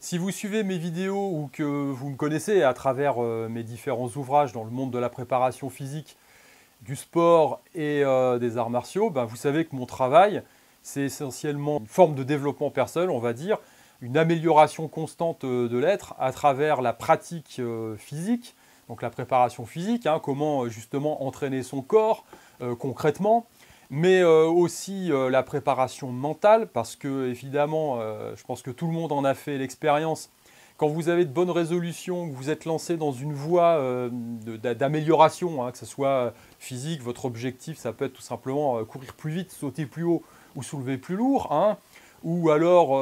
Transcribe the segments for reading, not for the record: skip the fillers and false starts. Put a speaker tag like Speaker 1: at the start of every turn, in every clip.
Speaker 1: Si vous suivez mes vidéos ou que vous me connaissez à travers mes différents ouvrages dans le monde de la préparation physique, du sport et des arts martiaux, ben, vous savez que mon travail, c'est essentiellement une forme de développement personnel, on va dire, une amélioration constante de l'être à travers la pratique physique, donc la préparation physique, hein, comment justement entraîner son corps concrètement, mais aussi la préparation mentale, parce que évidemment, je pense que tout le monde en a fait l'expérience. Quand vous avez de bonnes résolutions, que vous êtes lancé dans une voie d'amélioration, hein, que ce soit physique, votre objectif, ça peut être tout simplement courir plus vite, sauter plus haut ou soulever plus lourd, hein, ou alors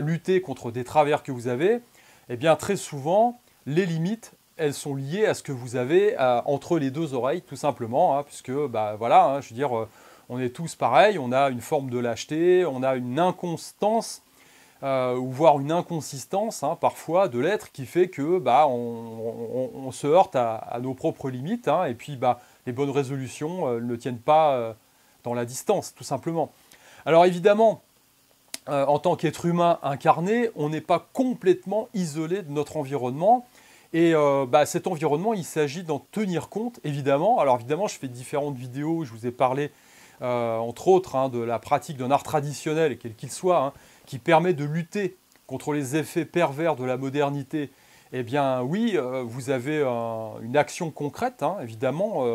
Speaker 1: lutter contre des travers que vous avez, eh bien très souvent, les limites, elles sont liées à ce que vous avez entre les deux oreilles, tout simplement, hein, puisque, voilà, hein, je veux dire, on est tous pareils, on a une forme de lâcheté, on a une inconstance, ou voire une inconsistance, hein, parfois, de l'être qui fait que on se heurte à nos propres limites, hein, et puis les bonnes résolutions ne tiennent pas dans la distance, tout simplement. Alors évidemment, en tant qu'être humain incarné, on n'est pas complètement isolé de notre environnement. Et cet environnement, il s'agit d'en tenir compte, évidemment. Alors évidemment, je fais différentes vidéos, je vous ai parlé, entre autres, hein, de la pratique d'un art traditionnel, quel qu'il soit, hein, qui permet de lutter contre les effets pervers de la modernité. Eh bien oui, vous avez une action concrète, hein, évidemment,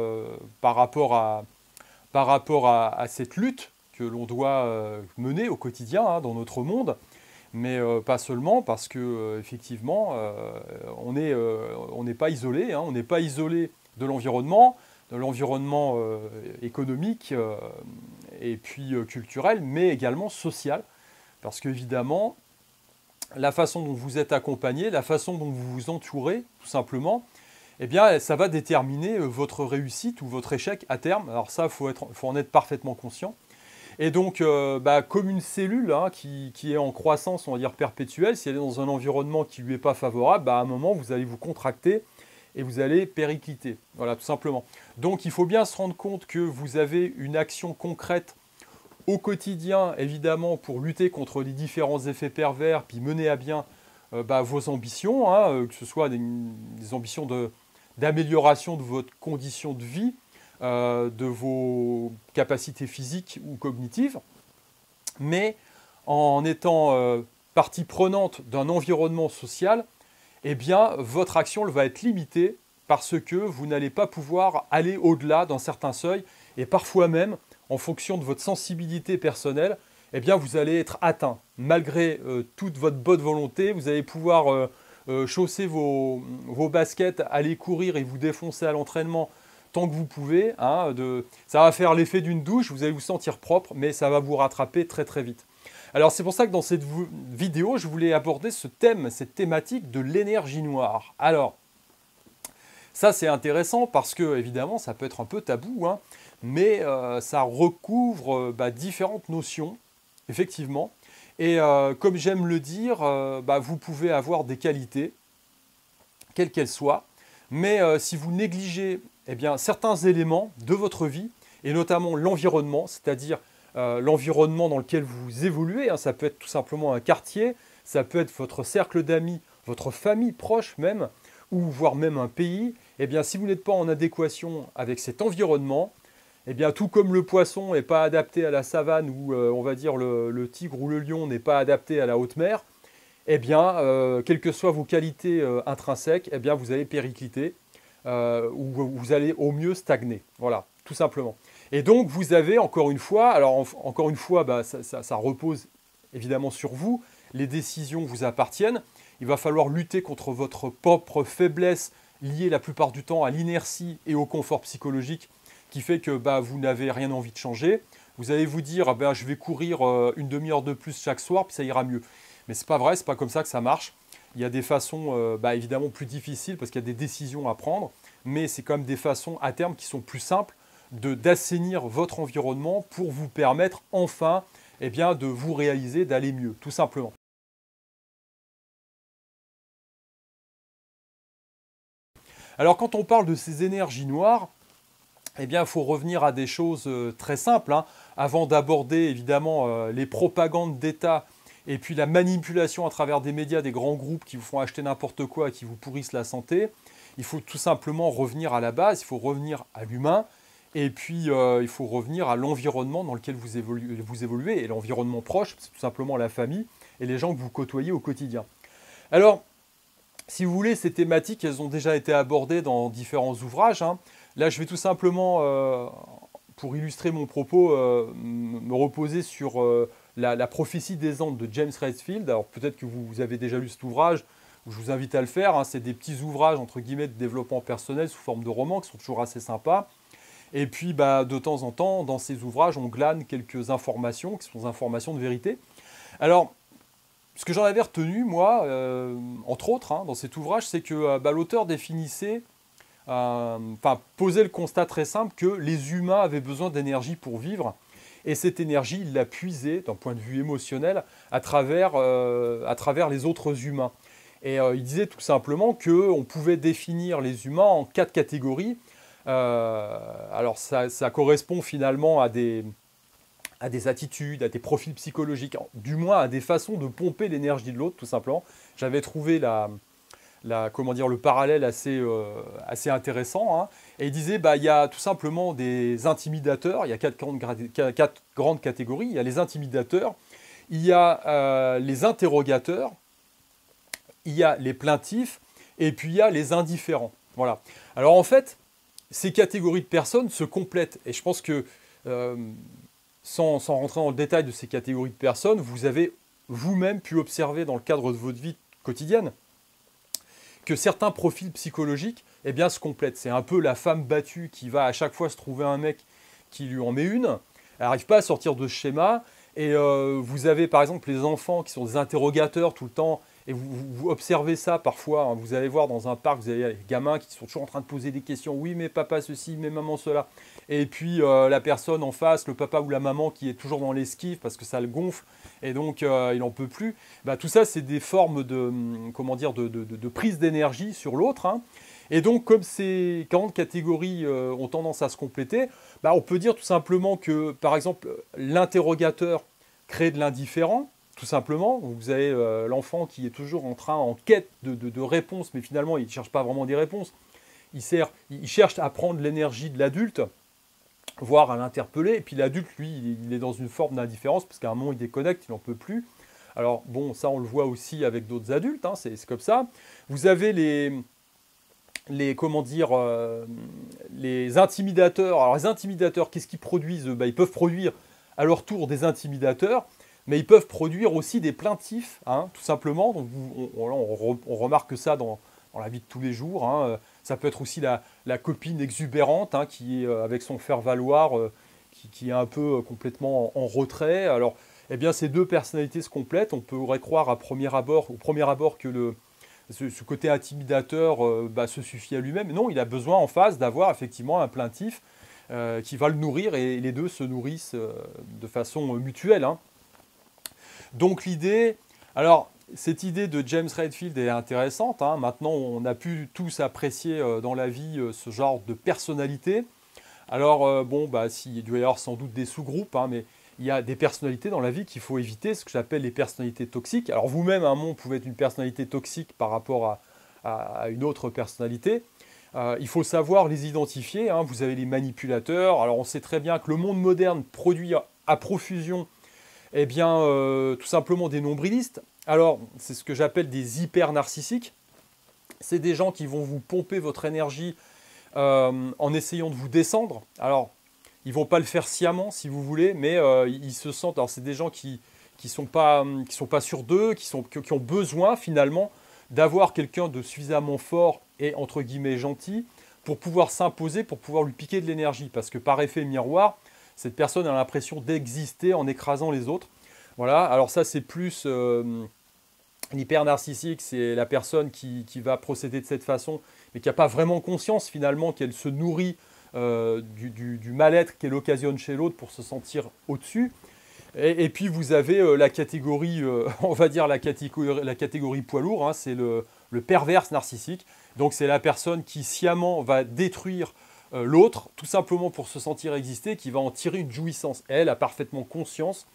Speaker 1: par rapport à cette lutte que l'on doit mener au quotidien, hein, dans notre monde. Mais pas seulement, parce que effectivement, on n'est pas isolé, hein, on n'est pas isolé de l'environnement économique et puis culturel, mais également social, parce qu'évidemment, la façon dont vous êtes accompagné, la façon dont vous vous entourez, tout simplement, eh bien, ça va déterminer votre réussite ou votre échec à terme. Alors ça, faut en être parfaitement conscient. Et donc, comme une cellule, hein, qui est en croissance, on va dire perpétuelle, si elle est dans un environnement qui ne lui est pas favorable, à un moment, vous allez vous contracter et vous allez péricliter. Voilà, tout simplement. Donc, il faut bien se rendre compte que vous avez une action concrète au quotidien, évidemment, pour lutter contre les différents effets pervers, puis mener à bien vos ambitions, hein, que ce soit des ambitions d'amélioration de votre condition de vie, de vos capacités physiques ou cognitives, mais en étant partie prenante d'un environnement social, eh bien, votre action va être limitée parce que vous n'allez pas pouvoir aller au-delà d'un certain seuil, et parfois même, en fonction de votre sensibilité personnelle, eh bien, vous allez être atteint. Malgré toute votre bonne volonté, vous allez pouvoir chausser vos baskets, aller courir et vous défoncer à l'entraînement tant que vous pouvez, hein, ça va faire l'effet d'une douche, vous allez vous sentir propre, mais ça va vous rattraper très très vite. Alors c'est pour ça que dans cette vidéo, je voulais aborder ce thème, cette thématique de l'énergie noire. Alors, ça c'est intéressant parce que, évidemment, ça peut être un peu tabou, hein, mais ça recouvre différentes notions, effectivement. Et comme j'aime le dire, vous pouvez avoir des qualités, quelles qu'elles soient, mais si vous négligez certains éléments de votre vie, et notamment l'environnement, c'est-à-dire l'environnement dans lequel vous évoluez, hein, ça peut être tout simplement un quartier, ça peut être votre cercle d'amis, votre famille proche même, ou voire même un pays, si vous n'êtes pas en adéquation avec cet environnement, tout comme le poisson n'est pas adapté à la savane, ou on va dire le tigre ou le lion n'est pas adapté à la haute mer, quelles que soient vos qualités intrinsèques, vous allez péricliter, ou vous allez au mieux stagner. Voilà, tout simplement. Et donc, vous avez encore une fois, ça repose évidemment sur vous, les décisions vous appartiennent, il va falloir lutter contre votre propre faiblesse liée la plupart du temps à l'inertie et au confort psychologique qui fait que vous n'avez rien envie de changer. Vous allez vous dire, je vais courir une demi-heure de plus chaque soir, puis ça ira mieux. Mais ce n'est pas vrai, ce n'est pas comme ça que ça marche. Il y a des façons évidemment plus difficiles parce qu'il y a des décisions à prendre, mais c'est quand même des façons à terme qui sont plus simples d'assainir votre environnement pour vous permettre enfin de vous réaliser, d'aller mieux, tout simplement. Alors quand on parle de ces énergies noires, il faut revenir à des choses très simples, hein, avant d'aborder évidemment les propagandes d'État et puis la manipulation à travers des médias, des grands groupes qui vous font acheter n'importe quoi et qui vous pourrissent la santé. Il faut tout simplement revenir à la base, il faut revenir à l'humain, et puis il faut revenir à l'environnement dans lequel vous évoluez, et l'environnement proche, c'est tout simplement la famille et les gens que vous côtoyez au quotidien. Alors, si vous voulez, ces thématiques, elles ont déjà été abordées dans différents ouvrages, hein. Là, je vais tout simplement, pour illustrer mon propos, me reposer sur la prophétie des Andes de James Redfield. Alors peut-être que vous avez déjà lu cet ouvrage, je vous invite à le faire, hein. C'est des petits ouvrages, entre guillemets, de développement personnel sous forme de romans, qui sont toujours assez sympas. Et puis, de temps en temps, dans ces ouvrages, on glane quelques informations, qui sont des informations de vérité. Alors, ce que j'en avais retenu, moi, entre autres, hein, dans cet ouvrage, c'est que l'auteur définissait, posait le constat très simple que les humains avaient besoin d'énergie pour vivre, et cette énergie, il l'a puisée, d'un point de vue émotionnel, à travers les autres humains. Et il disait tout simplement qu'on pouvait définir les humains en 4 catégories. Alors ça correspond finalement à des attitudes, à des profils psychologiques, du moins à des façons de pomper l'énergie de l'autre, tout simplement. J'avais trouvé le parallèle assez intéressant, hein. Et il disait, il y a tout simplement des intimidateurs, il y a 4 grandes catégories. Il y a les intimidateurs, il y a les interrogateurs, il y a les plaintifs, et puis il y a les indifférents. Voilà. Alors en fait, ces catégories de personnes se complètent. Et je pense que, sans rentrer dans le détail de ces catégories de personnes, vous avez vous-même pu observer dans le cadre de votre vie quotidienne que certains profils psychologiques se complètent. C'est un peu la femme battue qui va à chaque fois se trouver un mec qui lui en met une. Elle n'arrive pas à sortir de ce schéma. Et vous avez par exemple les enfants qui sont des interrogateurs tout le temps. Et vous observez ça parfois, hein. Vous allez voir dans un parc, vous avez les gamins qui sont toujours en train de poser des questions. Oui, mais papa ceci, mais maman cela. Et puis la personne en face, le papa ou la maman qui est toujours dans l'esquive parce que ça le gonfle et donc il n'en peut plus. Tout ça, c'est des formes de prise d'énergie sur l'autre, hein. Et donc, comme ces 40 catégories ont tendance à se compléter, on peut dire tout simplement que, par exemple, l'interrogateur crée de l'indifférent. Tout simplement, vous avez l'enfant qui est toujours en quête de réponses, mais finalement, il ne cherche pas vraiment des réponses. Il cherche à prendre l'énergie de l'adulte, voire à l'interpeller. Et puis l'adulte, lui, il est dans une forme d'indifférence, parce qu'à un moment, il déconnecte, il n'en peut plus. Alors, bon, ça, on le voit aussi avec d'autres adultes, hein, c'est comme ça. Vous avez les intimidateurs. Alors, les intimidateurs, qu'est-ce qu'ils produisent? Ils peuvent produire à leur tour des intimidateurs, mais ils peuvent produire aussi des plaintifs, hein, tout simplement. Donc, on remarque ça dans la vie de tous les jours, hein. Ça peut être aussi la copine exubérante, hein, qui est avec son faire-valoir, qui est un peu complètement en retrait. Alors, ces deux personnalités se complètent. On pourrait croire au premier abord que ce côté intimidateur se suffit à lui-même. Non, il a besoin en face d'avoir effectivement un plaintif qui va le nourrir, et les deux se nourrissent de façon mutuelle, hein. Donc l'idée, alors cette idée de James Redfield est intéressante, hein. Maintenant, on a pu tous apprécier dans la vie ce genre de personnalité. Alors il doit y avoir sans doute des sous-groupes, hein, mais il y a des personnalités dans la vie qu'il faut éviter, ce que j'appelle les personnalités toxiques. Alors vous-même, à un moment, vous pouvez être une personnalité toxique par rapport à une autre personnalité. Il faut savoir les identifier, hein. Vous avez les manipulateurs. Alors on sait très bien que le monde moderne produit à profusion tout simplement des nombrilistes. Alors, c'est ce que j'appelle des hyper-narcissiques. C'est des gens qui vont vous pomper votre énergie en essayant de vous descendre. Alors, ils ne vont pas le faire sciemment, si vous voulez, mais ils se sentent... Alors, c'est des gens qui sont pas sûrs d'eux, qui ont besoin, finalement, d'avoir quelqu'un de suffisamment fort et, entre guillemets, gentil, pour pouvoir s'imposer, pour pouvoir lui piquer de l'énergie. Parce que, par effet miroir, cette personne a l'impression d'exister en écrasant les autres. Voilà, alors ça c'est plus l'hyper-narcissique, c'est la personne qui va procéder de cette façon, mais qui n'a pas vraiment conscience finalement qu'elle se nourrit du mal-être qu'elle occasionne chez l'autre pour se sentir au-dessus. Et puis vous avez la catégorie, on va dire la catégorie poids lourd, hein, c'est le perverse narcissique. Donc c'est la personne qui sciemment va détruire l'autre, tout simplement pour se sentir exister, qui va en tirer une jouissance. Elle a parfaitement conscience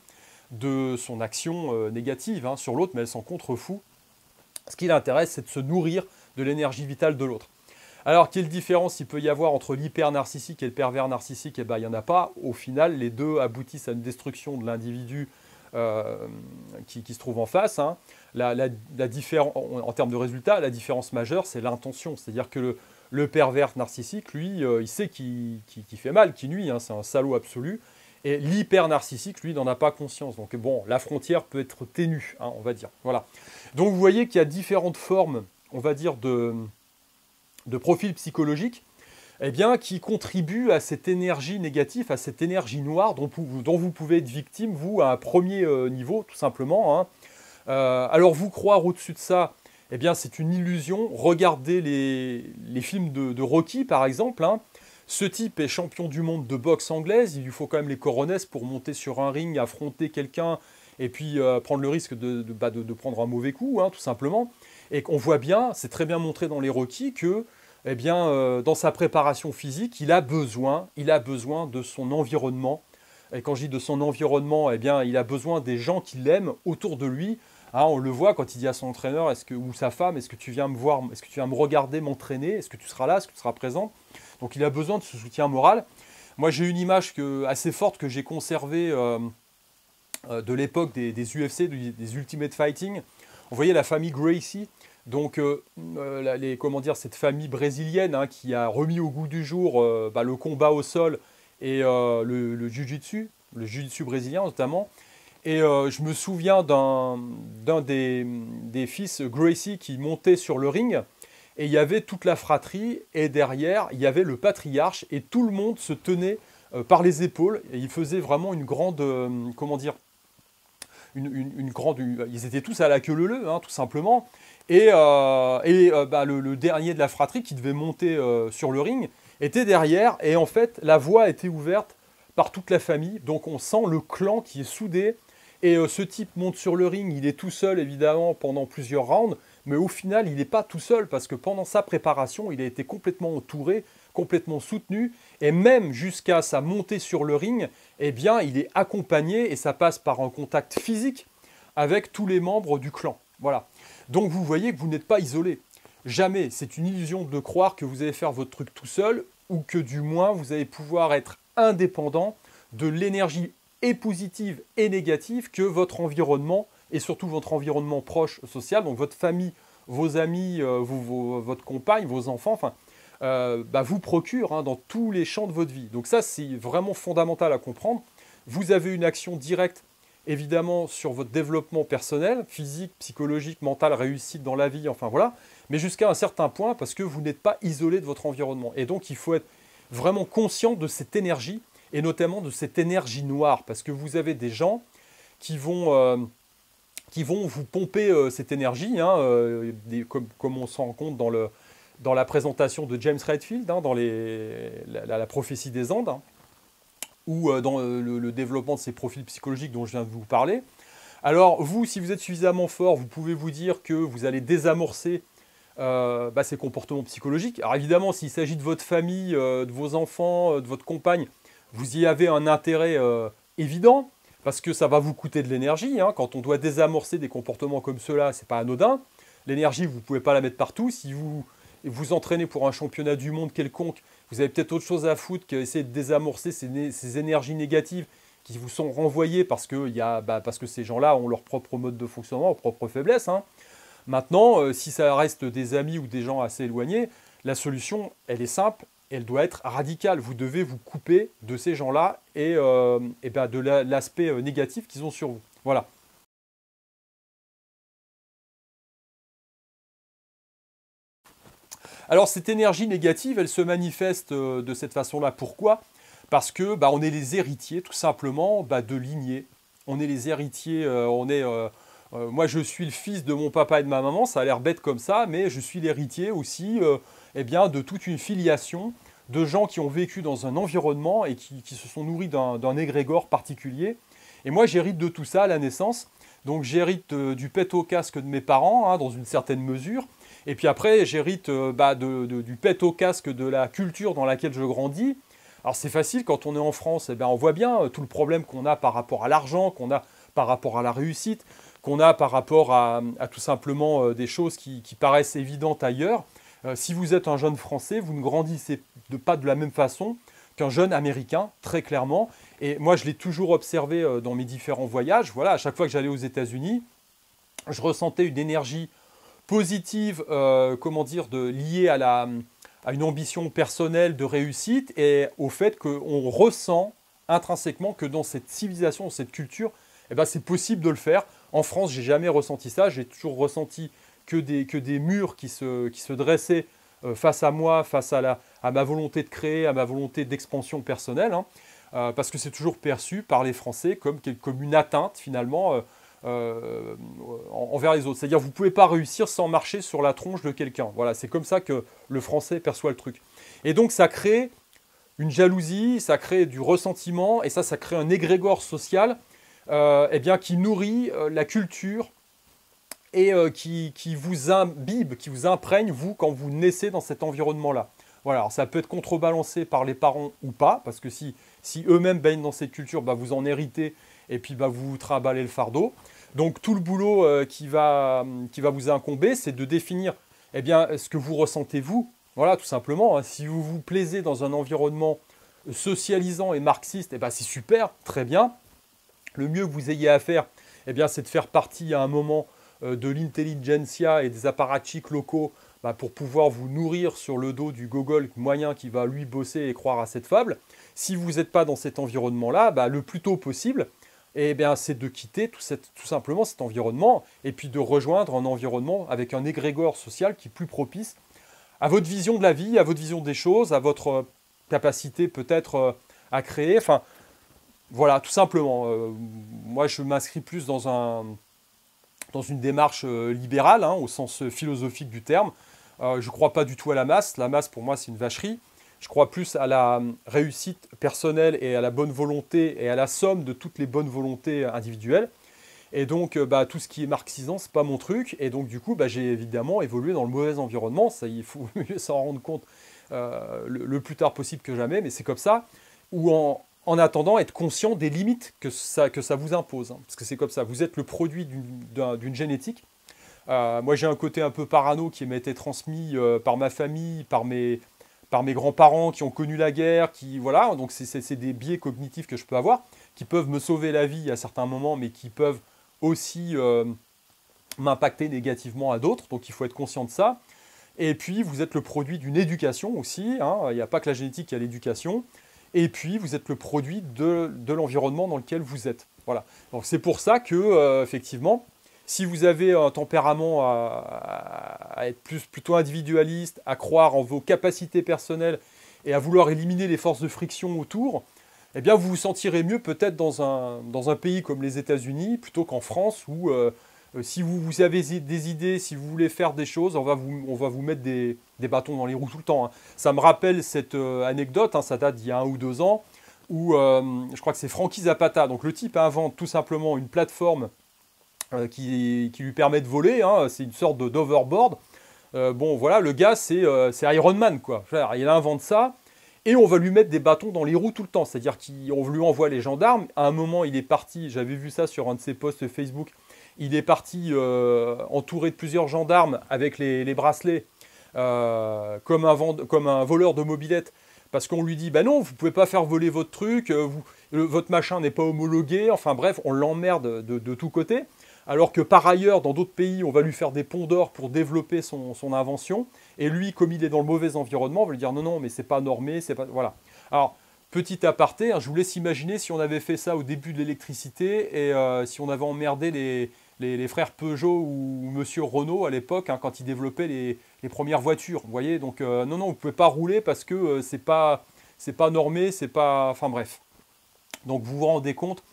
Speaker 1: de son action négative hein, sur l'autre, mais elle s'en contrefout. Ce qui l'intéresse, c'est de se nourrir de l'énergie vitale de l'autre. Alors, quelle différence il peut y avoir entre l'hyper-narcissique et le pervers narcissique? Eh bien, il n'y en a pas. Au final, les deux aboutissent à une destruction de l'individu qui se trouve en face. Hein. En termes de résultats, la différence majeure, c'est l'intention. C'est-à-dire que le pervers narcissique, lui, il sait qu'il fait mal, qu'il nuit. Hein, c'est un salaud absolu. Et l'hyper-narcissique, lui, n'en a pas conscience. Donc, bon, la frontière peut être ténue, hein, on va dire. Voilà. Donc, vous voyez qu'il y a différentes formes, on va dire, de profils psychologiques eh bien, qui contribuent à cette énergie négative, à cette énergie noire dont vous pouvez être victime, vous, à un premier niveau, tout simplement. Hein. Alors, vous croire au-dessus de ça, eh bien, c'est une illusion. Regardez les films de Rocky, par exemple. Hein. Ce type est champion du monde de boxe anglaise. Il lui faut quand même les coronesses pour monter sur un ring, affronter quelqu'un et puis prendre le risque de prendre un mauvais coup, hein, tout simplement. Et qu'on voit bien, c'est très bien montré dans les Rocky, que eh bien, dans sa préparation physique, il a besoin de son environnement. Et quand je dis de son environnement, eh bien, il a besoin des gens qui l'aiment autour de lui. Hein, on le voit quand il dit à son entraîneur ou sa femme, est-ce que tu viens me voir, est-ce que tu viens me regarder m'entraîner, est-ce que tu seras là, est-ce que tu seras présent? Donc il a besoin de ce soutien moral. Moi j'ai une image assez forte que j'ai conservée de l'époque des UFC, des Ultimate Fighting. On voyait la famille Gracie. Donc, cette famille brésilienne hein, qui a remis au goût du jour le combat au sol et le jiu-jitsu brésilien notamment. Et je me souviens d'un des fils Gracie qui montait sur le ring et il y avait toute la fratrie et derrière il y avait le patriarche et tout le monde se tenait par les épaules et il faisait vraiment une grande, ils étaient tous à la queue leu-leu, hein, tout simplement. Et le dernier de la fratrie qui devait monter sur le ring était derrière. Et en fait, la voie était ouverte par toute la famille. Donc on sent le clan qui est soudé. Et ce type monte sur le ring. Il est tout seul, évidemment, pendant plusieurs rounds. Mais au final, il n'est pas tout seul parce que pendant sa préparation, il a été complètement entouré, complètement soutenu. Et même jusqu'à sa montée sur le ring, eh bien, il est accompagné et ça passe par un contact physique avec tous les membres du clan. Voilà. Donc vous voyez que vous n'êtes pas isolé. Jamais. C'est une illusion de croire que vous allez faire votre truc tout seul ou que du moins vous allez pouvoir être indépendant de l'énergie et positive et négative que votre environnement et surtout votre environnement proche social, donc votre famille, vos amis, votre compagne, vos enfants, vous procure hein, dans tous les champs de votre vie. Donc ça, c'est vraiment fondamental à comprendre. Vous avez une action directe évidemment sur votre développement personnel, physique, psychologique, mental, réussite dans la vie, enfin voilà, mais jusqu'à un certain point parce que vous n'êtes pas isolé de votre environnement. Et donc il faut être vraiment conscient de cette énergie, et notamment de cette énergie noire, parce que vous avez des gens qui vont vous pomper cette énergie, hein, comme on s'en rend compte dans la présentation de James Redfield, hein, dans la prophétie des Andes, hein, ou dans le développement de ces profils psychologiques dont je viens de vous parler. Alors vous, si vous êtes suffisamment fort, vous pouvez vous dire que vous allez désamorcer ces comportements psychologiques. Alors évidemment, s'il s'agit de votre famille, de vos enfants, de votre compagne, vous y avez un intérêt évident, parce que ça va vous coûter de l'énergie. Hein. Quand on doit désamorcer des comportements comme ceux-là, c'est pas anodin. L'énergie, vous ne pouvez pas la mettre partout. Si vous vous entraînez pour un championnat du monde quelconque, vous avez peut-être autre chose à foutre qu'essayer de désamorcer ces énergies négatives qui vous sont renvoyées parce que ces gens-là ont leur propre mode de fonctionnement, leur propre faiblesse. Hein. Maintenant, si ça reste des amis ou des gens assez éloignés, la solution, elle est simple, elle doit être radicale. Vous devez vous couper de ces gens-là et de l'aspect négatif qu'ils ont sur vous. Voilà. Alors cette énergie négative, elle se manifeste de cette façon-là. Pourquoi? Parce que on est les héritiers, tout simplement, de lignées. On est les héritiers, moi je suis le fils de mon papa et de ma maman, ça a l'air bête comme ça, mais je suis l'héritier aussi de toute une filiation de gens qui ont vécu dans un environnement et qui se sont nourris d'un égrégore particulier. Et moi j'hérite de tout ça à la naissance. Donc j'hérite du pet au casque de mes parents, hein, dans une certaine mesure. Et puis après, j'hérite du pet au casque de la culture dans laquelle je grandis. Alors c'est facile, quand on est en France, on voit bien tout le problème qu'on a par rapport à l'argent, qu'on a par rapport à la réussite, qu'on a par rapport à tout simplement des choses qui paraissent évidentes ailleurs. Si vous êtes un jeune Français, vous ne grandissez pas de la même façon qu'un jeune Américain, très clairement. Et moi, je l'ai toujours observé dans mes différents voyages. Voilà, à chaque fois que j'allais aux États-Unis, je ressentais une énergie positive, liée à une ambition personnelle de réussite et au fait qu'on ressent intrinsèquement que dans cette civilisation, dans cette culture, eh ben, c'est possible de le faire. En France, j'ai jamais ressenti ça. J'ai toujours ressenti que des murs qui se dressaient face à moi, face à ma volonté de créer, à ma volonté d'expansion personnelle, hein, parce que c'est toujours perçu par les Français comme une atteinte finalement envers les autres. C'est-à-dire vous ne pouvez pas réussir sans marcher sur la tronche de quelqu'un. Voilà, c'est comme ça que le Français perçoit le truc. Et donc ça crée une jalousie, ça crée du ressentiment, et ça crée un égrégore social qui nourrit la culture et qui vous imbibe, qui vous imprègne, vous, quand vous naissez dans cet environnement-là. Voilà, alors ça peut être contrebalancé par les parents ou pas, parce que si eux-mêmes baignent dans cette culture, bah, vous en héritez, et puis bah, vous trimballez le fardeau. Donc tout le boulot qui va vous incomber, c'est de définir ce que vous ressentez vous. Voilà, tout simplement. Hein. Si vous vous plaisez dans un environnement socialisant et marxiste, c'est super, très bien. Le mieux que vous ayez à faire, c'est de faire partie à un moment de l'intelligentsia et des apparatchiks locaux pour pouvoir vous nourrir sur le dos du gogol moyen qui va lui bosser et croire à cette fable. Si vous n'êtes pas dans cet environnement-là, le plus tôt possible, c'est de quitter tout simplement cet environnement et puis de rejoindre un environnement avec un égrégore social qui est plus propice à votre vision de la vie, à votre vision des choses, à votre capacité peut-être à créer. Enfin, voilà, tout simplement. Moi, je m'inscris plus dans une démarche libérale, hein, au sens philosophique du terme. Je ne crois pas du tout à la masse. La masse, pour moi, c'est une vacherie. Je crois plus à la réussite personnelle et à la bonne volonté et à la somme de toutes les bonnes volontés individuelles. Et donc, tout ce qui est marxisant, c'est pas mon truc. Et donc, du coup, j'ai évidemment évolué dans le mauvais environnement. Ça, il faut mieux s'en rendre compte le plus tard possible que jamais. Mais c'est comme ça. Ou en attendant, être conscient des limites que ça vous impose. Hein, parce que c'est comme ça. Vous êtes le produit d'une génétique. Moi, j'ai un côté un peu parano qui m'a été transmis par ma famille, par mes grands-parents qui ont connu la guerre, voilà, donc c'est des biais cognitifs que je peux avoir, qui peuvent me sauver la vie à certains moments, mais qui peuvent aussi m'impacter négativement à d'autres, donc il faut être conscient de ça. Et puis, vous êtes le produit d'une éducation aussi, hein, il n'y a pas que la génétique, il y a l'éducation. Et puis, vous êtes le produit de l'environnement dans lequel vous êtes. Voilà. Donc c'est pour ça que, effectivement, si vous avez un tempérament à être plutôt individualiste, à croire en vos capacités personnelles et à vouloir éliminer les forces de friction autour, vous vous sentirez mieux peut-être dans un pays comme les États-Unis plutôt qu'en France où si vous avez des idées, si vous voulez faire des choses, on va vous mettre des bâtons dans les roues tout le temps. Hein. Ça me rappelle cette anecdote, hein, ça date d'il y a 1 ou 2 ans, où je crois que c'est Frankie Zapata. Donc le type invente tout simplement une plateforme qui lui permet de voler, hein, c'est une sorte d'overboard. Voilà, le gars, c'est Iron Man, quoi. Il invente ça, et on va lui mettre des bâtons dans les roues tout le temps. C'est-à-dire qu'on lui envoie les gendarmes. À un moment, il est parti, j'avais vu ça sur un de ses posts Facebook, il est parti entouré de plusieurs gendarmes avec les bracelets, comme un voleur de mobilette, parce qu'on lui dit, non, vous ne pouvez pas faire voler votre truc, votre machin n'est pas homologué, enfin bref, on l'emmerde de tous côtés. Alors que par ailleurs, dans d'autres pays, on va lui faire des ponts d'or pour développer son invention. Et lui, comme il est dans le mauvais environnement, on va lui dire non, mais c'est pas normé, c'est pas... Voilà. Alors, petit aparté, hein, je vous laisse imaginer si on avait fait ça au début de l'électricité et si on avait emmerdé les frères Peugeot ou Monsieur Renault à l'époque, hein, quand ils développaient les premières voitures. Vous voyez, donc non, vous ne pouvez pas rouler parce que c'est pas normé, c'est pas... Enfin bref. Donc vous vous rendez compte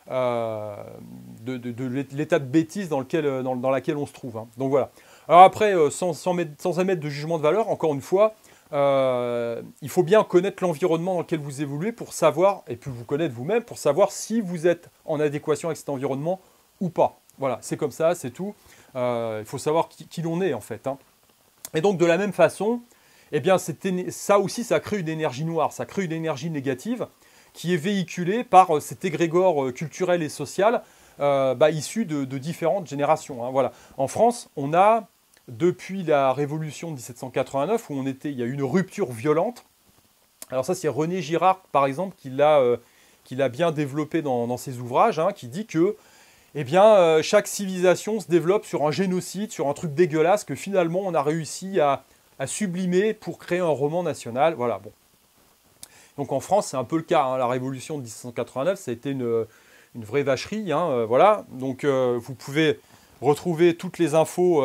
Speaker 1: de l'état de bêtise dans laquelle on se trouve. Hein. Donc voilà. Alors après, sans émettre de jugement de valeur, encore une fois, il faut bien connaître l'environnement dans lequel vous évoluez pour savoir, et puis vous connaître vous-même, pour savoir si vous êtes en adéquation avec cet environnement ou pas. Voilà, c'est comme ça, c'est tout. Il faut savoir qui l'on est en fait. Hein. Et donc de la même façon, ça aussi, ça crée une énergie noire, ça crée une énergie négative qui est véhiculé par cet égrégore culturel et social issus de différentes générations, hein, voilà. En France, on a, depuis la Révolution de 1789, où il y a eu une rupture violente. Alors ça, c'est René Girard, par exemple, qui l'a bien développé dans ses ouvrages, hein, qui dit que chaque civilisation se développe sur un génocide, sur un truc dégueulasse que finalement on a réussi à sublimer pour créer un roman national. Voilà, bon. Donc en France, c'est un peu le cas, hein. La Révolution de 1789, ça a été une vraie vacherie, hein, voilà. Donc vous pouvez retrouver toutes les infos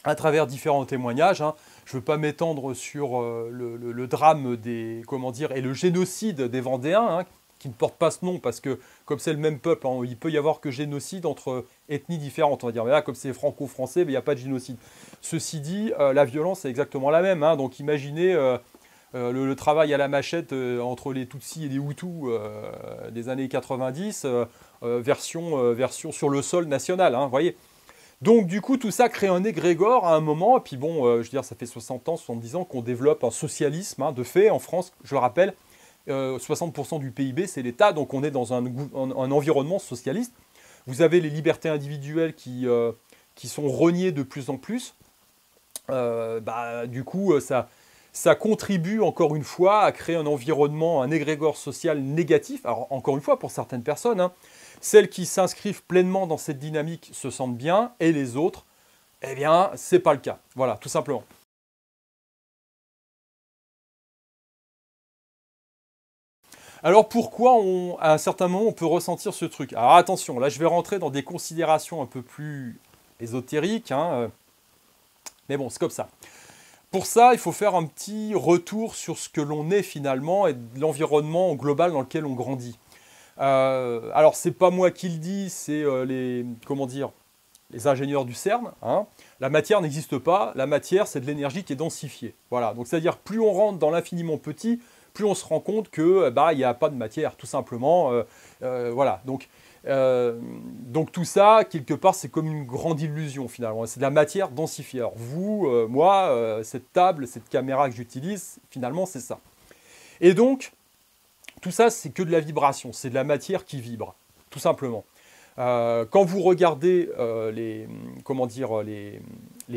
Speaker 1: à travers différents témoignages, hein. Je ne veux pas m'étendre sur le drame et le génocide des Vendéens, hein, qui ne porte pas ce nom parce que comme c'est le même peuple, hein, il peut y avoir que génocide entre ethnies différentes, on va dire. Mais là, comme c'est franco-français, il n'y a pas de génocide. Ceci dit, la violence est exactement la même, hein. Donc imaginez le travail à la machette entre les Tutsis et les Hutus des années 90, version sur le sol national, hein, voyez. Donc du coup, tout ça crée un égrégore à un moment, et puis bon, je veux dire, ça fait 60 ans, 70 ans qu'on développe un socialisme, hein, de fait, en France, je le rappelle, 60% du PIB, c'est l'État, donc on est dans un environnement socialiste. Vous avez les libertés individuelles qui sont reniées de plus en plus. Du coup, ça contribue encore une fois à créer un environnement, un égrégore social négatif. Alors encore une fois, pour certaines personnes, hein, celles qui s'inscrivent pleinement dans cette dynamique se sentent bien, et les autres, eh bien, c'est pas le cas. Voilà, tout simplement. Alors pourquoi, à un certain moment, on peut ressentir ce truc? Alors attention, là je vais rentrer dans des considérations un peu plus ésotériques, hein, mais bon, c'est comme ça. Pour ça, il faut faire un petit retour sur ce que l'on est finalement et l'environnement global dans lequel on grandit. Alors c'est pas moi qui le dis, c'est les ingénieurs du CERN, hein. La matière n'existe pas, la matière c'est de l'énergie qui est densifiée. Voilà, donc c'est-à-dire plus on rentre dans l'infiniment petit, plus on se rend compte que il n'y a pas de matière, tout simplement. Voilà, donc tout ça, quelque part, c'est comme une grande illusion finalement. C'est de la matière densifiée. Alors vous, moi, cette table, cette caméra que j'utilise, finalement, c'est ça. Et donc, tout ça, c'est que de la vibration, c'est de la matière qui vibre, tout simplement. Quand vous regardez les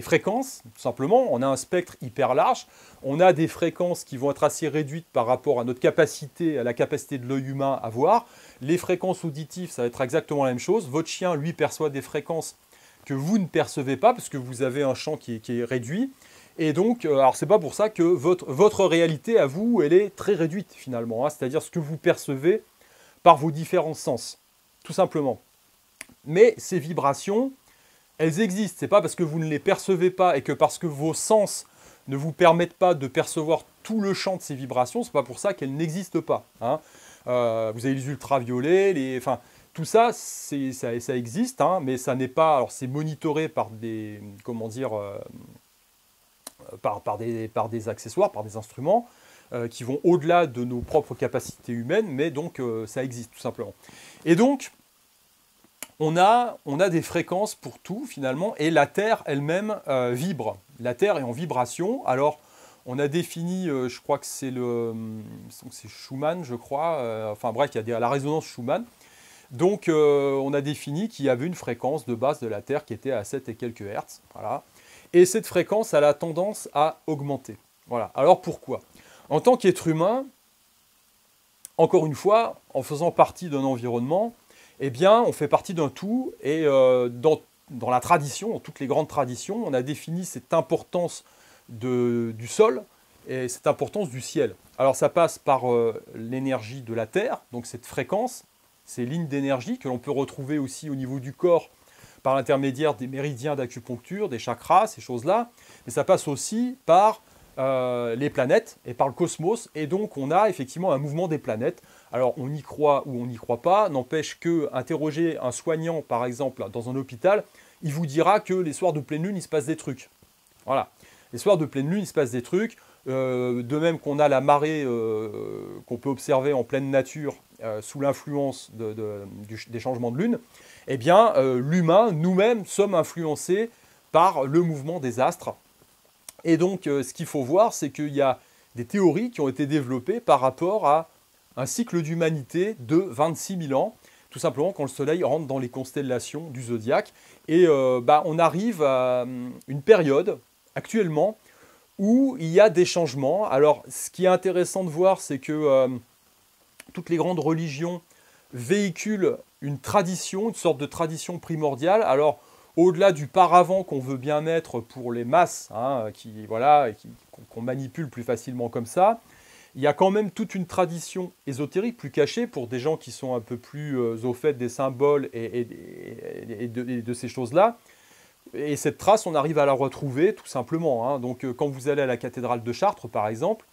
Speaker 1: fréquences, tout simplement, on a un spectre hyper large. On a des fréquences qui vont être assez réduites par rapport à notre capacité, à la capacité de l'œil humain à voir. Les fréquences auditives, ça va être exactement la même chose. Votre chien, lui, perçoit des fréquences que vous ne percevez pas parce que vous avez un champ qui est réduit. Et donc, alors c'est pas pour ça que votre réalité à vous, elle est très réduite finalement, hein, c'est-à-dire ce que vous percevez par vos différents sens, tout simplement. Mais ces vibrations, elles existent. C'est pas parce que vous ne les percevez pas et que parce que vos sens ne vous permettent pas de percevoir tout le champ de ces vibrations, c'est pas pour ça qu'elles n'existent pas, hein. Vous avez les ultraviolets, tout ça, ça existe, hein, mais ça n'est pas. Alors c'est monitoré par des, par des accessoires, par des instruments qui vont au-delà de nos propres capacités humaines, mais donc ça existe tout simplement. Et donc, on a des fréquences pour tout finalement, et la Terre elle-même vibre. La Terre est en vibration. Alors, on a défini, je crois que c'est Schumann, je crois, enfin bref, il y a la résonance Schumann. Donc, on a défini qu'il y avait une fréquence de base de la Terre qui était à 7 et quelques Hertz. Voilà. Et cette fréquence, elle a tendance à augmenter. Voilà. Alors pourquoi? En tant qu'être humain, encore une fois, en faisant partie d'un environnement, eh bien, on fait partie d'un tout, et dans la tradition, dans toutes les grandes traditions, on a défini cette importance du sol et cette importance du ciel. Alors ça passe par l'énergie de la Terre, donc cette fréquence, ces lignes d'énergie que l'on peut retrouver aussi au niveau du corps par l'intermédiaire des méridiens d'acupuncture, des chakras, ces choses-là, mais ça passe aussi par les planètes et par le cosmos, et donc on a effectivement un mouvement des planètes. Alors on y croit ou on n'y croit pas, n'empêche que interroger un soignant par exemple dans un hôpital, il vous dira que les soirs de pleine lune il se passe des trucs. Voilà, les soirs de pleine lune il se passe des trucs, de même qu'on a la marée qu'on peut observer en pleine nature sous l'influence des changements de lune, eh bien l'humain, nous-mêmes sommes influencés par le mouvement des astres. Et donc, ce qu'il faut voir, c'est qu'il y a des théories qui ont été développées par rapport à un cycle d'humanité de 26 000 ans. Tout tout simplement quand le Soleil rentre dans les constellations du zodiaque. Et on arrive à une période, actuellement, où il y a des changements. Alors, ce qui est intéressant de voir, c'est que toutes les grandes religions véhiculent une tradition, une sorte de tradition primordiale. Alors, au-delà du paravent qu'on veut bien mettre pour les masses, hein, qu'on manipule plus facilement comme ça, il y a quand même toute une tradition ésotérique plus cachée pour des gens qui sont un peu plus au fait des symboles et de ces choses-là. Et cette trace, on arrive à la retrouver tout simplement, hein. Donc, quand vous allez à la cathédrale de Chartres, par exemple,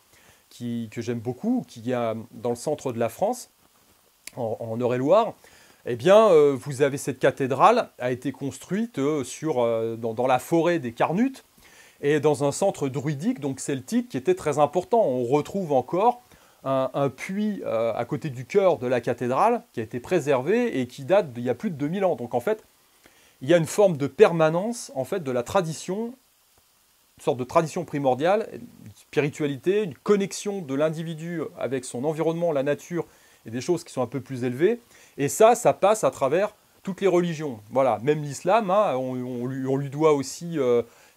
Speaker 1: que j'aime beaucoup, qui est dans le centre de la France, en Eure-et-Loire, eh bien, vous avez cette cathédrale, a été construite dans la forêt des Carnutes, et dans un centre druidique, donc celtique, qui était très important. On retrouve encore un puits à côté du chœur de la cathédrale, qui a été préservé et qui date d'il y a plus de 2000 ans. Donc en fait, il y a une forme de permanence en fait, de la tradition, une sorte de tradition primordiale, une spiritualité, une connexion de l'individu avec son environnement, la nature, et des choses qui sont un peu plus élevées. Et ça passe à travers toutes les religions. Voilà, même l'islam, hein, on lui doit aussi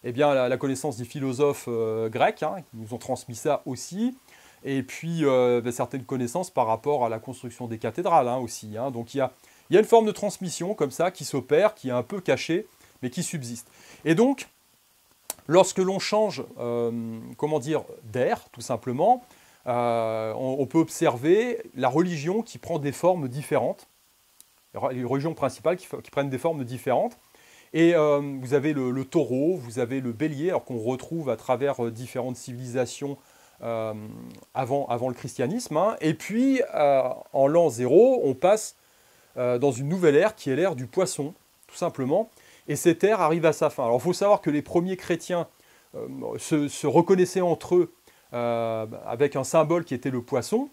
Speaker 1: la connaissance des philosophes grecs, hein, qui nous ont transmis ça aussi. Et puis certaines connaissances par rapport à la construction des cathédrales hein, aussi. Hein. Donc il y a une forme de transmission comme ça qui s'opère, qui est un peu cachée, mais qui subsiste. Et donc, lorsque l'on change d'air, tout simplement, on peut observer la religion qui prend des formes différentes, les religions principales qui prennent des formes différentes. Et vous avez le taureau, vous avez le bélier, alors qu'on retrouve à travers différentes civilisations avant le christianisme. Hein. Et puis, en l'an 0, on passe dans une nouvelle ère qui est l'ère du poisson, tout simplement. Et cette ère arrive à sa fin. Alors, il faut savoir que les premiers chrétiens se reconnaissaient entre eux avec un symbole qui était le poisson.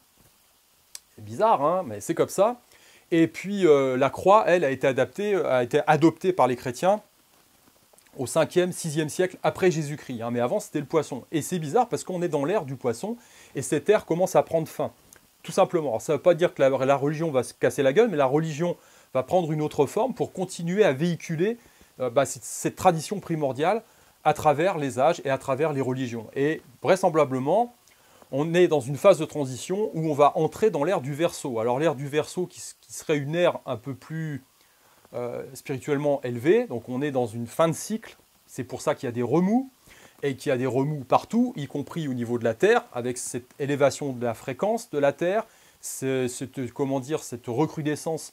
Speaker 1: C'est bizarre, hein, mais c'est comme ça. Et puis la croix, elle, a été adoptée par les chrétiens au 5e, 6e siècle après Jésus-Christ. Hein, mais avant, c'était le poisson. Et c'est bizarre parce qu'on est dans l'ère du poisson et cette ère commence à prendre fin. Tout simplement. Alors, ça ne veut pas dire que la religion va se casser la gueule, mais la religion va prendre une autre forme pour continuer à véhiculer cette tradition primordiale à travers les âges et à travers les religions. Et vraisemblablement, on est dans une phase de transition où on va entrer dans l'ère du Verseau. Alors l'ère du Verseau qui serait une ère un peu plus spirituellement élevée, donc on est dans une fin de cycle, c'est pour ça qu'il y a des remous, et qu'il y a des remous partout, y compris au niveau de la Terre, avec cette élévation de la fréquence de la Terre, cette recrudescence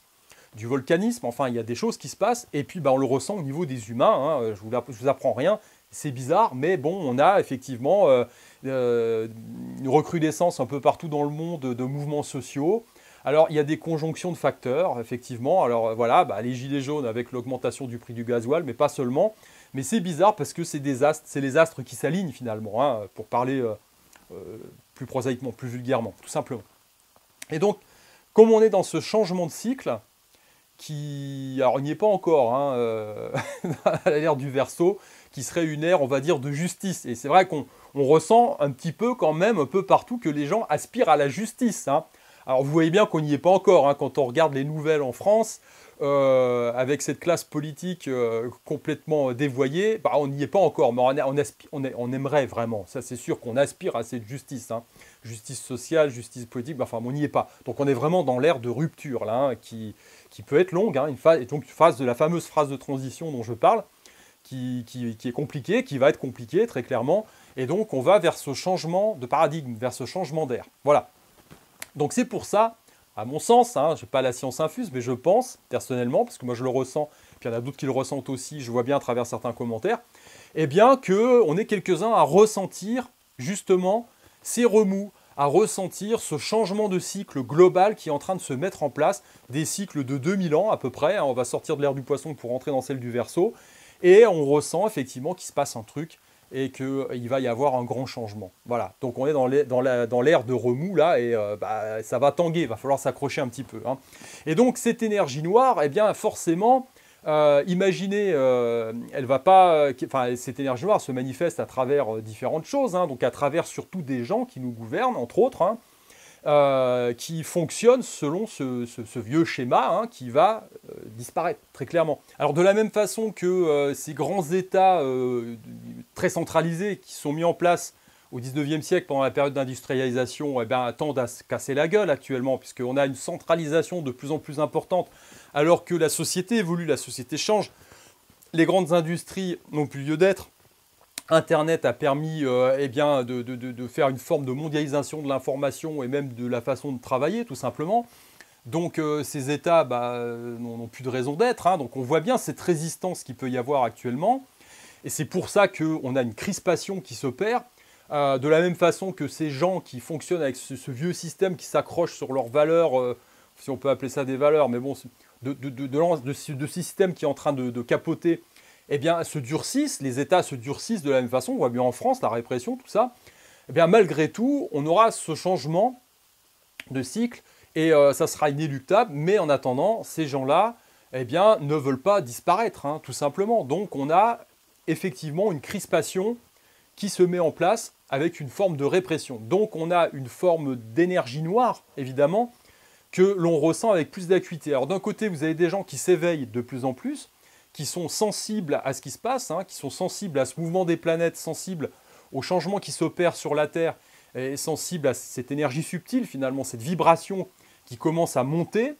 Speaker 1: du volcanisme, enfin il y a des choses qui se passent, et puis on le ressent au niveau des humains, hein, je vous apprends rien, c'est bizarre, mais bon, on a effectivement une recrudescence un peu partout dans le monde de mouvements sociaux. Alors, il y a des conjonctions de facteurs, effectivement. Alors, voilà, les gilets jaunes avec l'augmentation du prix du gasoil, mais pas seulement. Mais c'est bizarre parce que c'est les astres qui s'alignent finalement, hein, pour parler plus prosaïquement, plus vulgairement, tout simplement. Et donc, comme on est dans ce changement de cycle, alors il n'y est pas encore, hein, à l'ère du Verseau, qui serait une ère, on va dire, de justice. Et c'est vrai qu'on ressent un petit peu quand même, un peu partout, que les gens aspirent à la justice. Hein. Alors vous voyez bien qu'on n'y est pas encore, hein, quand on regarde les nouvelles en France, avec cette classe politique complètement dévoyée, on n'y est pas encore, mais on aimerait vraiment, ça c'est sûr qu'on aspire à cette justice, hein. Justice sociale, justice politique, on n'y est pas. Donc on est vraiment dans l'ère de rupture, là, hein, qui peut être longue, hein, la fameuse phase de transition dont je parle, qui est compliquée, qui va être compliquée très clairement, et donc on va vers ce changement de paradigme, vers ce changement d'air. Voilà. Donc c'est pour ça, à mon sens, hein, je n'ai pas la science infuse, mais je pense personnellement, parce que moi je le ressens, puis il y en a d'autres qui le ressentent aussi, je vois bien à travers certains commentaires, eh bien qu'on est quelques-uns à ressentir justement ces remous, à ressentir ce changement de cycle global qui est en train de se mettre en place, des cycles de 2000 ans à peu près, hein, on va sortir de l'ère du poisson pour rentrer dans celle du Verseau, et on ressent effectivement qu'il se passe un truc, et qu'il va y avoir un grand changement. Voilà, donc on est dans l'ère de remous, là, et ça va tanguer, il va falloir s'accrocher un petit peu. Hein. Et donc cette énergie noire, eh bien forcément, imaginez, cette énergie noire se manifeste à travers différentes choses, hein, donc à travers surtout des gens qui nous gouvernent, entre autres, hein, qui fonctionne selon ce vieux schéma hein, qui va disparaître très clairement. Alors de la même façon que ces grands États très centralisés qui sont mis en place au 19e siècle pendant la période d'industrialisation tendent à se casser la gueule actuellement puisqu'on a une centralisation de plus en plus importante alors que la société évolue, la société change. Les grandes industries n'ont plus lieu d'être. Internet a permis de faire une forme de mondialisation de l'information et même de la façon de travailler, tout simplement. Donc ces États n'ont plus de raison d'être. Hein. Donc on voit bien cette résistance qu'il peut y avoir actuellement. Et c'est pour ça qu'on a une crispation qui s'opère. De la même façon que ces gens qui fonctionnent avec ce vieux système qui s'accroche sur leurs valeurs, si on peut appeler ça des valeurs, mais bon, de système qui est en train de capoter, eh bien, se durcissent, les États se durcissent de la même façon, on voit bien en France, la répression, tout ça, eh bien, malgré tout, on aura ce changement de cycle et ça sera inéluctable, mais en attendant, ces gens-là, eh bien, ne veulent pas disparaître, hein, tout simplement. Donc, on a effectivement une crispation qui se met en place avec une forme de répression. Donc, on a une forme d'énergie noire, évidemment, que l'on ressent avec plus d'acuité. Alors, d'un côté, vous avez des gens qui s'éveillent de plus en plus, qui sont sensibles à ce qui se passe, hein, qui sont sensibles à ce mouvement des planètes, sensibles aux changements qui s'opèrent sur la Terre, et sensibles à cette énergie subtile, finalement, cette vibration qui commence à monter,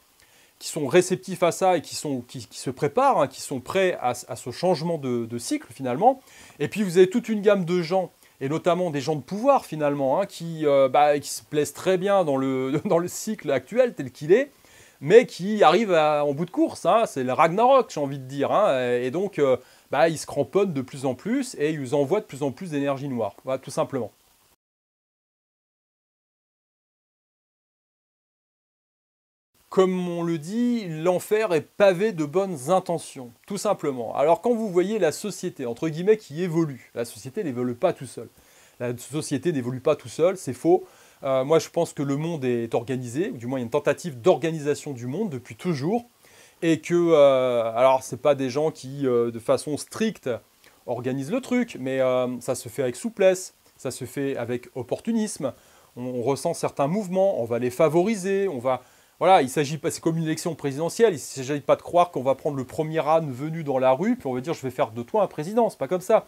Speaker 1: qui sont réceptifs à ça et qui se préparent, hein, qui sont prêts à ce changement de cycle, finalement. Et puis, vous avez toute une gamme de gens, et notamment des gens de pouvoir, finalement, hein, qui se plaisent très bien dans le cycle actuel tel qu'il est, mais qui arrive en bout de course. Hein, c'est le Ragnarok, j'ai envie de dire. Hein, et donc, ils se cramponnent de plus en plus et ils envoient de plus en plus d'énergie noire. Voilà, tout simplement. Comme on le dit, l'enfer est pavé de bonnes intentions, tout simplement. Alors quand vous voyez la société, entre guillemets, qui évolue, la société n'évolue pas tout seul. La société n'évolue pas tout seul, c'est faux. Moi, je pense que le monde est organisé, ou du moins il y a une tentative d'organisation du monde depuis toujours, et que, alors c'est pas des gens qui, de façon stricte, organisent le truc, mais ça se fait avec souplesse, ça se fait avec opportunisme, on ressent certains mouvements, on va les favoriser, on va... Voilà, il s'agit pas, c'est comme une élection présidentielle, il ne s'agit pas de croire qu'on va prendre le premier âne venu dans la rue, puis on va dire je vais faire de toi un président, c'est pas comme ça.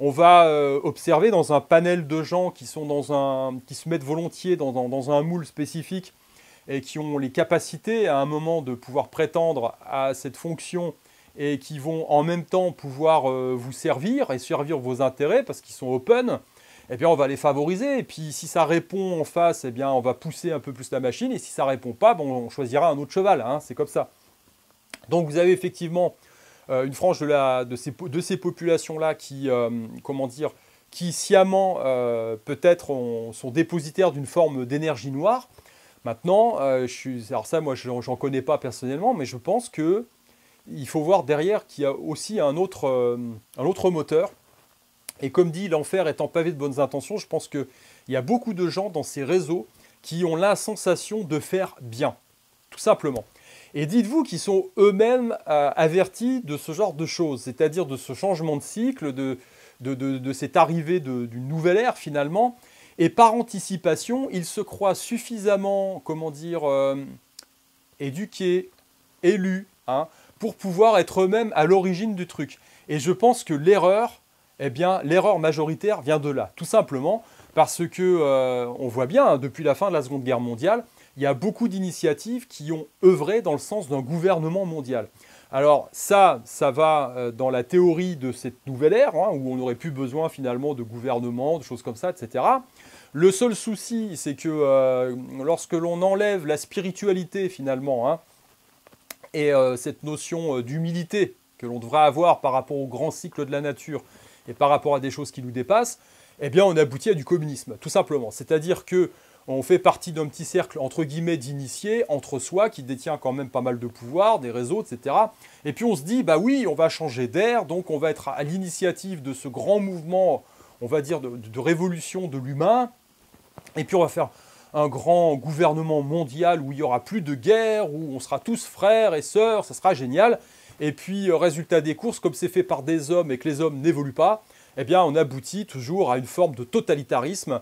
Speaker 1: On va observer dans un panel de gens qui se mettent volontiers dans un moule spécifique et qui ont les capacités à un moment de pouvoir prétendre à cette fonction et qui vont en même temps pouvoir vous servir et servir vos intérêts parce qu'ils sont open. Eh bien, on va les favoriser. Et puis, si ça répond en face, eh bien, on va pousser un peu plus la machine. Et si ça répond pas, bon, on choisira un autre cheval. Hein, c'est comme ça. Donc, vous avez effectivement une frange de ces populations-là qui, qui sciemment, peut-être, sont dépositaires d'une forme d'énergie noire. Maintenant, alors ça, moi, j'en connais pas personnellement, mais je pense qu'il faut voir derrière qu'il y a aussi un autre moteur. Et comme dit, l'enfer étant pavé de bonnes intentions, je pense qu'il y a beaucoup de gens dans ces réseaux qui ont la sensation de faire bien, tout simplement. Et dites-vous qu'ils sont eux-mêmes avertis de ce genre de choses, c'est-à-dire de ce changement de cycle, de cette arrivée d'une nouvelle ère finalement. Et par anticipation, ils se croient suffisamment, éduqués, élus, hein, pour pouvoir être eux-mêmes à l'origine du truc. Et je pense que l'erreur majoritaire vient de là, tout simplement parce que on voit bien, hein, depuis la fin de la Seconde Guerre mondiale, il y a beaucoup d'initiatives qui ont œuvré dans le sens d'un gouvernement mondial. Alors ça va dans la théorie de cette nouvelle ère, hein, où on n'aurait plus besoin finalement de gouvernement, de choses comme ça, etc. Le seul souci, c'est que lorsque l'on enlève la spiritualité finalement, hein, et cette notion d'humilité que l'on devrait avoir par rapport au grand cycle de la nature, et par rapport à des choses qui nous dépassent, eh bien on aboutit à du communisme, tout simplement. C'est-à-dire qu'on fait partie d'un petit cercle, entre guillemets, d'initiés, entre soi, qui détient quand même pas mal de pouvoir, des réseaux, etc. Et puis on se dit, bah oui, on va changer d'air, donc on va être à l'initiative de ce grand mouvement, on va dire, de révolution de l'humain, et puis on va faire un grand gouvernement mondial où il n'y aura plus de guerre, où on sera tous frères et sœurs, ça sera génial. Et puis, résultat des courses, comme c'est fait par des hommes et que les hommes n'évoluent pas, eh bien, on aboutit toujours à une forme de totalitarisme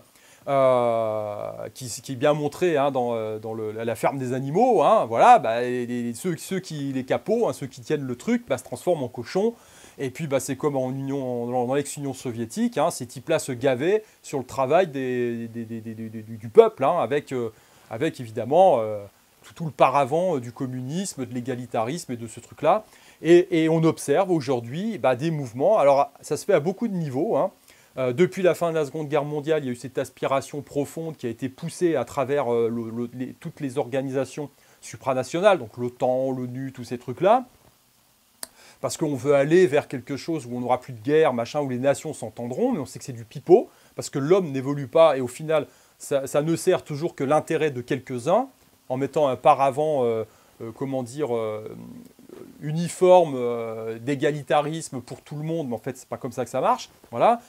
Speaker 1: qui est bien montré hein, dans la ferme des animaux. Hein, voilà, bah, les capots, hein, ceux qui tiennent le truc, bah, se transforment en cochons. Et puis bah, c'est comme dans l'ex-Union soviétique, hein, ces types-là se gavaient sur le travail du peuple, hein, avec évidemment tout le paravent du communisme, de l'égalitarisme et de ce truc-là. Et on observe aujourd'hui bah, des mouvements. Alors ça se fait à beaucoup de niveaux. Hein. Depuis la fin de la Seconde Guerre mondiale, il y a eu cette aspiration profonde qui a été poussée à travers toutes les organisations supranationales, donc l'OTAN, l'ONU, tous ces trucs-là, parce qu'on veut aller vers quelque chose où on n'aura plus de guerre, machin, où les nations s'entendront, mais on sait que c'est du pipeau, parce que l'homme n'évolue pas, et au final, ça ne sert toujours que l'intérêt de quelques-uns, en mettant un paravent, uniforme, d'égalitarisme pour tout le monde, mais en fait, c'est pas comme ça que ça marche, voilà.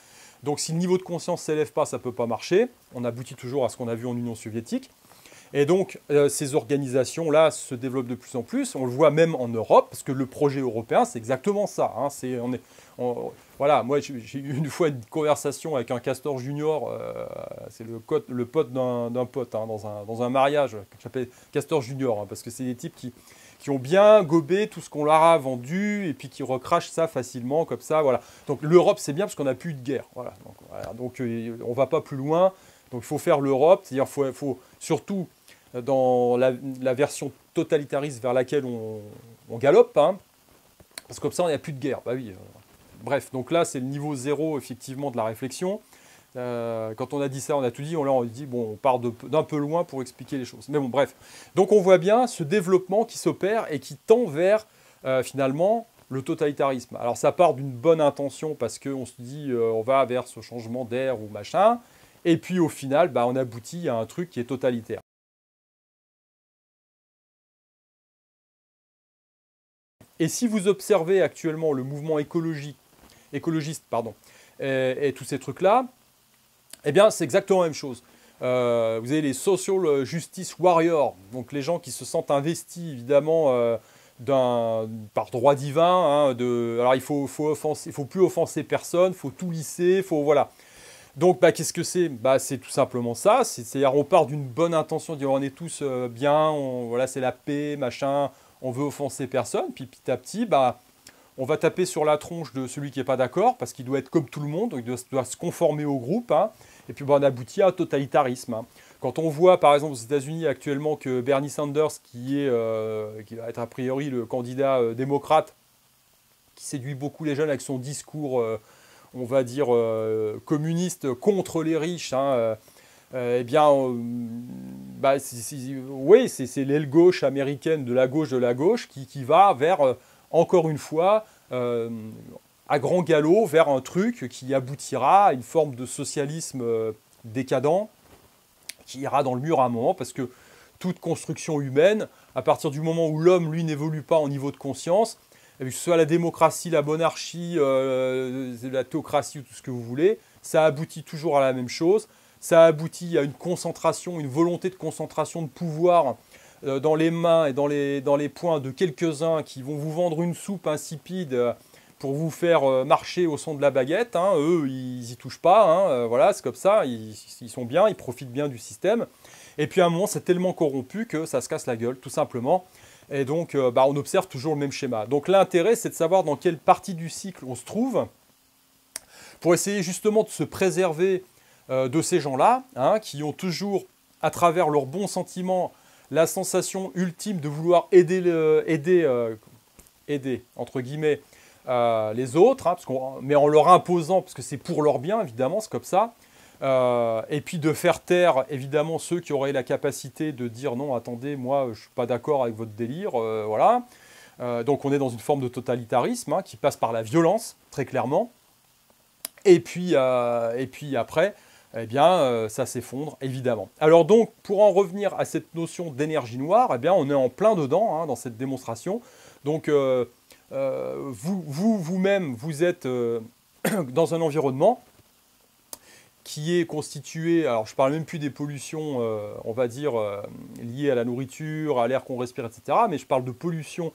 Speaker 1: Donc si le niveau de conscience ne s'élève pas, ça ne peut pas marcher. On aboutit toujours à ce qu'on a vu en Union soviétique. Et donc ces organisations-là se développent de plus en plus. On le voit même en Europe, parce que le projet européen, c'est exactement ça. Hein. Voilà, moi j'ai eu une fois une conversation avec un Castor Junior, c'est le pote d'un pote hein, dans un mariage, que j'appelle Castor Junior, hein, parce que c'est des types qui ont bien gobé tout ce qu'on leur a vendu et puis qui recrachent ça facilement comme ça. Voilà. Donc l'Europe, c'est bien parce qu'on n'a plus de guerre. Voilà. Donc on ne va pas plus loin. Donc il faut faire l'Europe, c'est-à-dire faut surtout dans la version totalitariste vers laquelle on galope, hein, parce que comme ça, il n'y a plus de guerre. Bah oui. Bref, donc là, c'est le niveau zéro, effectivement, de la réflexion. Quand on a dit ça, on a tout dit. On dit, bon, on part d'un peu loin pour expliquer les choses. Mais bon, bref. Donc on voit bien ce développement qui s'opère et qui tend vers, finalement, le totalitarisme. Alors ça part d'une bonne intention parce qu'on se dit, on va vers ce changement d'air ou machin. Et puis au final, bah, on aboutit à un truc qui est totalitaire. Et si vous observez actuellement le mouvement écologiste, et tous ces trucs-là, eh bien, c'est exactement la même chose. Vous avez les social justice warriors, donc les gens qui se sentent investis, évidemment, par droit divin. Hein, alors, il faut plus offenser personne, il faut tout lisser, voilà. Donc, bah, qu'est-ce que c'est? Bah, c'est tout simplement ça. C'est-à-dire, on part d'une bonne intention, dire on est tous bien, voilà, c'est la paix, machin, on veut offenser personne. Puis petit à petit, bah, on va taper sur la tronche de celui qui n'est pas d'accord, parce qu'il doit être comme tout le monde, donc il doit se conformer au groupe. Hein, et puis, bah, on aboutit à un totalitarisme. Hein. Quand on voit, par exemple, aux États-Unis actuellement, que Bernie Sanders, qui va être a priori le candidat démocrate, qui séduit beaucoup les jeunes avec son discours on va dire, communiste contre les riches, hein, eh bien, bah, oui, c'est l'aile gauche américaine de la gauche qui va vers, encore une fois, à grand galop, vers un truc qui aboutira à une forme de socialisme décadent, qui ira dans le mur à un moment, parce que toute construction humaine, à partir du moment où l'homme, lui, n'évolue pas en niveau de conscience, que ce soit la démocratie, la monarchie, la théocratie ou tout ce que vous voulez, ça aboutit toujours à la même chose. Ça aboutit à une concentration, une volonté de concentration de pouvoir dans les mains et dans les poings de quelques-uns qui vont vous vendre une soupe insipide pour vous faire marcher au son de la baguette. Hein. Eux, ils n'y touchent pas. Hein. Voilà, c'est comme ça. Ils sont bien, ils profitent bien du système. Et puis à un moment, c'est tellement corrompu que ça se casse la gueule, tout simplement. Et donc, bah, on observe toujours le même schéma. Donc l'intérêt, c'est de savoir dans quelle partie du cycle on se trouve pour essayer justement de se préserver de ces gens-là, hein, qui ont toujours, à travers leurs bons sentiments, la sensation ultime de vouloir aider entre guillemets, les autres, hein, mais en leur imposant, parce que c'est pour leur bien, évidemment, c'est comme ça. Et puis de faire taire, évidemment, ceux qui auraient la capacité de dire non, attendez, moi, je ne suis pas d'accord avec votre délire, voilà. Donc on est dans une forme de totalitarisme hein, qui passe par la violence, très clairement. Et puis après, eh bien, ça s'effondre, évidemment. Alors donc, pour en revenir à cette notion d'énergie noire, eh bien, on est en plein dedans, hein, dans cette démonstration. Donc, vous-même, vous êtes dans un environnement qui est constitué, alors je ne parle même plus des pollutions, on va dire, liées à la nourriture, à l'air qu'on respire, etc., mais je parle de pollution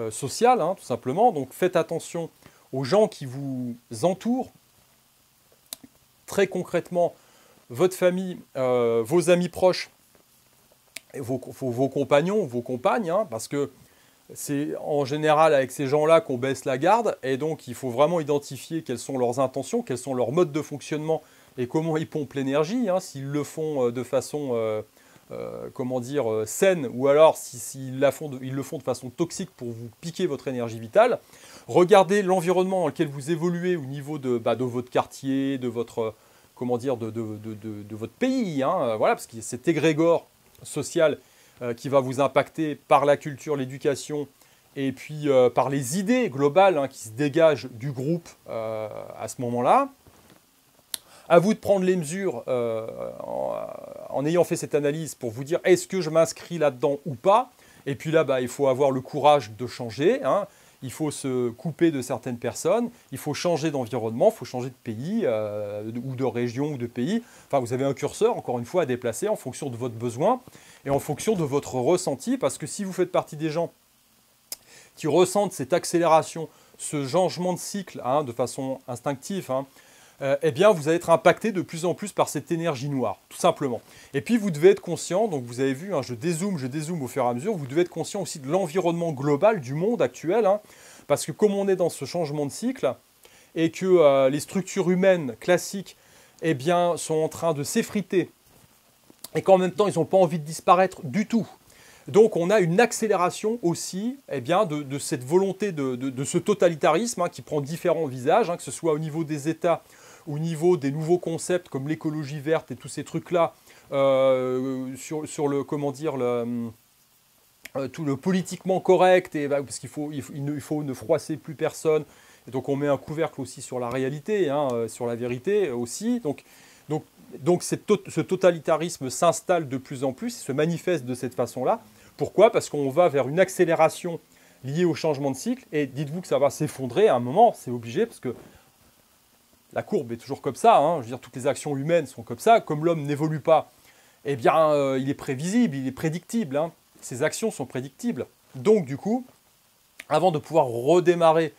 Speaker 1: sociale, hein, tout simplement. Donc faites attention aux gens qui vous entourent. Très concrètement, votre famille, vos amis proches, et vos compagnons, vos compagnes, hein, parce que c'est en général avec ces gens-là qu'on baisse la garde, et donc il faut vraiment identifier quelles sont leurs intentions, quels sont leurs modes de fonctionnement et comment ils pompent l'énergie, hein, s'ils le font de façon, comment dire, saine, ou alors s'ils ils le font de façon toxique pour vous piquer votre énergie vitale. Regardez l'environnement dans lequel vous évoluez au niveau de votre quartier, de votre, comment dire, de votre pays, hein, voilà, parce que cet égrégore social qui va vous impacter par la culture, l'éducation, et puis par les idées globales, hein, qui se dégagent du groupe à ce moment-là. À vous de prendre les mesures en ayant fait cette analyse pour vous dire est-ce que je m'inscris là-dedans ou pas. Et puis là, il faut avoir le courage de changer, hein. Il faut se couper de certaines personnes, il faut changer d'environnement, il faut changer de pays ou de région ou de pays. Enfin, vous avez un curseur, encore une fois, à déplacer en fonction de votre besoin et en fonction de votre ressenti. Parce que si vous faites partie des gens qui ressentent cette accélération, ce changement de cycle, hein, de façon instinctive, hein, eh bien, vous allez être impacté de plus en plus par cette énergie noire, tout simplement. Et puis, vous devez être conscient, donc vous avez vu, hein, je dézoome au fur et à mesure, vous devez être conscient aussi de l'environnement global du monde actuel, hein, parce que comme on est dans ce changement de cycle, et que les structures humaines classiques, eh bien, sont en train de s'effriter, et qu'en même temps, ils n'ont pas envie de disparaître du tout. Donc on a une accélération aussi eh bien, de cette volonté de ce totalitarisme, hein, qui prend différents visages, hein, que ce soit au niveau des États, au niveau des nouveaux concepts comme l'écologie verte et tous ces trucs-là, sur le, comment dire, tout le politiquement correct, et, parce qu'il faut ne froisser plus personne, et donc on met un couvercle aussi sur la réalité, hein, sur la vérité aussi. Donc ce totalitarisme s'installe de plus en plus, se manifeste de cette façon-là. Pourquoi? Parce qu'on va vers une accélération liée au changement de cycle, et dites-vous que ça va s'effondrer à un moment, c'est obligé, parce que la courbe est toujours comme ça, hein. Je veux dire, toutes les actions humaines sont comme ça. Comme l'homme n'évolue pas, eh bien, il est prévisible, il est prédictible, hein. Ses actions sont prédictibles. Donc, du coup, avant de pouvoir redémarrer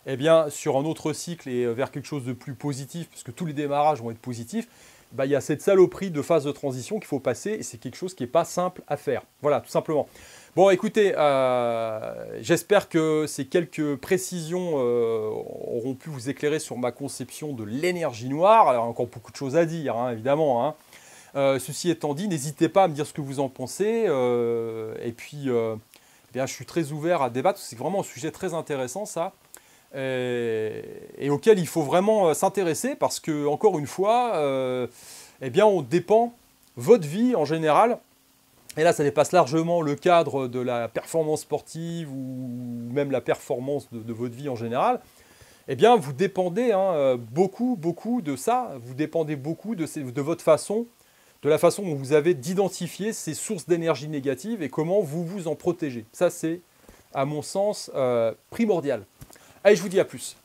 Speaker 1: eh bien, sur un autre cycle et vers quelque chose de plus positif, puisque tous les démarrages vont être positifs, il y a cette saloperie de phase de transition qu'il faut passer, et c'est quelque chose qui n'est pas simple à faire. Voilà, tout simplement. Bon, écoutez, j'espère que ces quelques précisions auront pu vous éclairer sur ma conception de l'énergie noire. Alors, il y a encore beaucoup de choses à dire, hein, évidemment, hein. Ceci étant dit, n'hésitez pas à me dire ce que vous en pensez. Et puis, eh bien, je suis très ouvert à débattre. C'est vraiment un sujet très intéressant, ça. Et auquel il faut vraiment s'intéresser parce que, encore une fois, eh bien, on dépend, votre vie en général, et là ça dépasse largement le cadre de la performance sportive ou même la performance de votre vie en général, eh bien vous dépendez, hein, beaucoup de ça, vous dépendez beaucoup de votre façon, de la façon dont vous avez d'identifier ces sources d'énergie négative et comment vous vous en protégez. Ça c'est, à mon sens, primordial. Allez, je vous dis à plus.